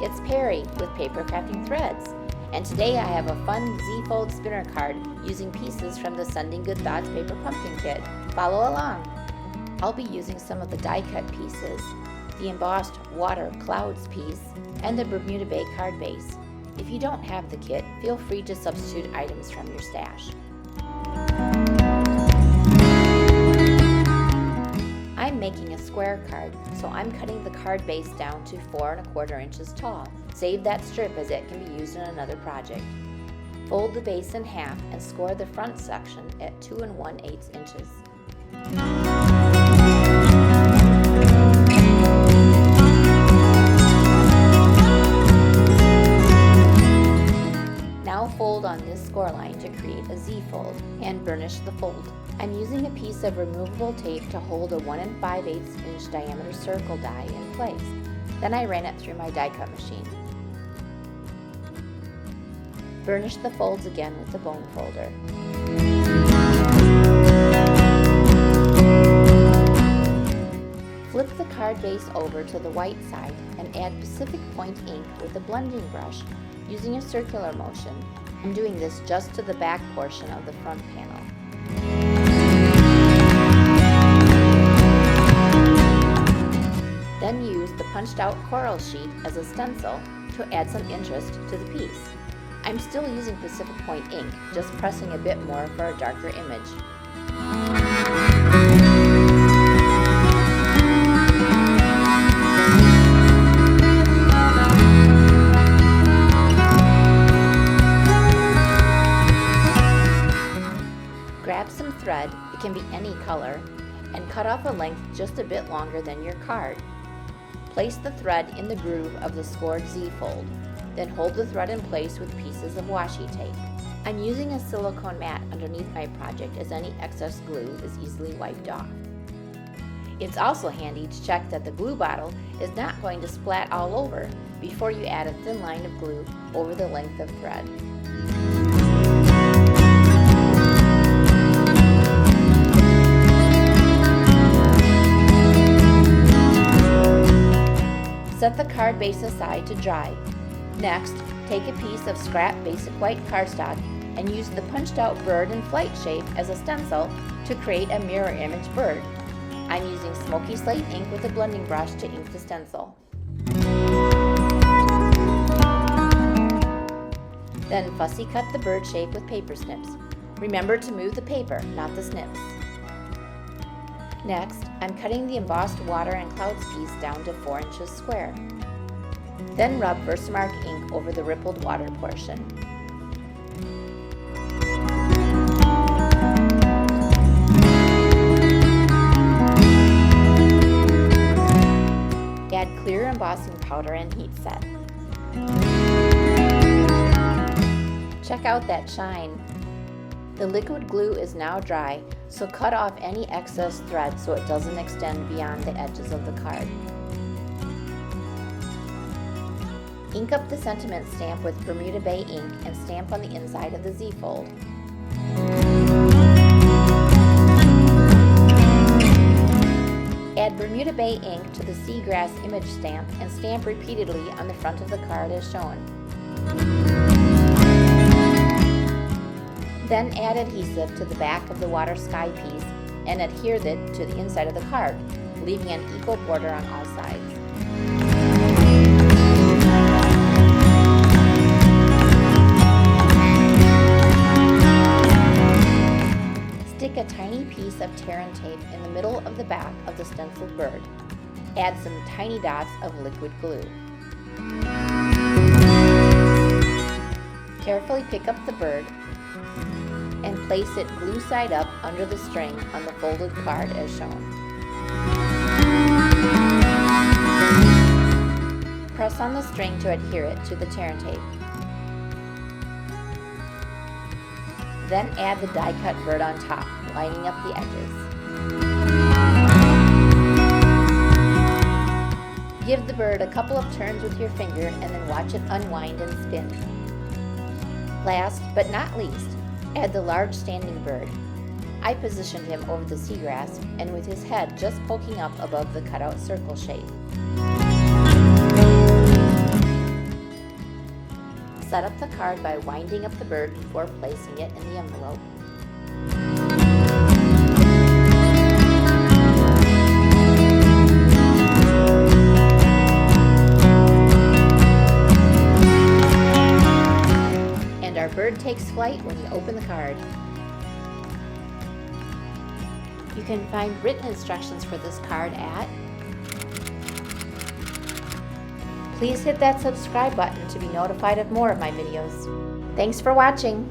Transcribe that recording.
it's Perry with Paper Crafting Threads, and today I have a fun Z-fold spinner card using pieces from the Sending Good Thoughts Paper Pumpkin Kit. Follow along! I'll be using some of the die-cut pieces, the embossed water clouds piece, and the Bermuda Bay card base. If you don't have the kit, feel free to substitute items from your stash. I'm making a square card, so I'm cutting the card base down to 4 1/4 inches tall. Save that strip as it can be used in another project. Fold the base in half and score the front section at 2 1/8 inches. Now fold on this score line to create a Z-fold and burnish the fold. I'm using a piece of removable tape to hold a 1 5/8 inch diameter circle die in place. Then I ran it through my die cut machine. Burnish the folds again with the bone folder. Flip the card base over to the white side and add Pacific Point ink with a blending brush using a circular motion. I'm doing this just to the back portion of the front panel. Then use the punched out coral sheet as a stencil to add some interest to the piece. I'm still using Pacific Point ink, just pressing a bit more for a darker image. Grab some thread, it can be any color, and cut off a length just a bit longer than your card. Place the thread in the groove of the scored Z-fold, then hold the thread in place with pieces of washi tape. I'm using a silicone mat underneath my project as any excess glue is easily wiped off. It's also handy to check that the glue bottle is not going to splat all over before you add a thin line of glue over the length of thread. Set the card base aside to dry. Next, take a piece of scrap basic white cardstock and use the punched out bird in flight shape as a stencil to create a mirror image bird. I'm using smoky slate ink with a blending brush to ink the stencil. Then fussy cut the bird shape with paper snips. Remember to move the paper, not the snips. Next, I'm cutting the embossed water and clouds piece down to 4 inches square. Then rub Versamark ink over the rippled water portion. Add clear embossing powder and heat set. Check out that shine. The liquid glue is now dry, so cut off any excess thread so it doesn't extend beyond the edges of the card. Ink up the sentiment stamp with Bermuda Bay ink and stamp on the inside of the Z-fold. Add Bermuda Bay ink to the seagrass image stamp and stamp repeatedly on the front of the card as shown. Then add adhesive to the back of the water sky piece and adhere it to the inside of the card, leaving an equal border on all sides. Stick a tiny piece of tear and tape in the middle of the back of the stenciled bird. Add some tiny dots of liquid glue. Carefully pick up the bird and place it glue side up under the string on the folded card as shown. Press on the string to adhere it to the tear and tape. Then add the die cut bird on top, lining up the edges. Give the bird a couple of turns with your finger and then watch it unwind and spin. Last but not least, add the large standing bird. I positioned him over the seagrass and with his head just poking up above the cutout circle shape. Set up the card by winding up the bird before placing it in the envelope. And our bird takes flight when you open the card. You can find written instructions for this card at. Please hit that subscribe button to be notified of more of my videos. Thanks for watching.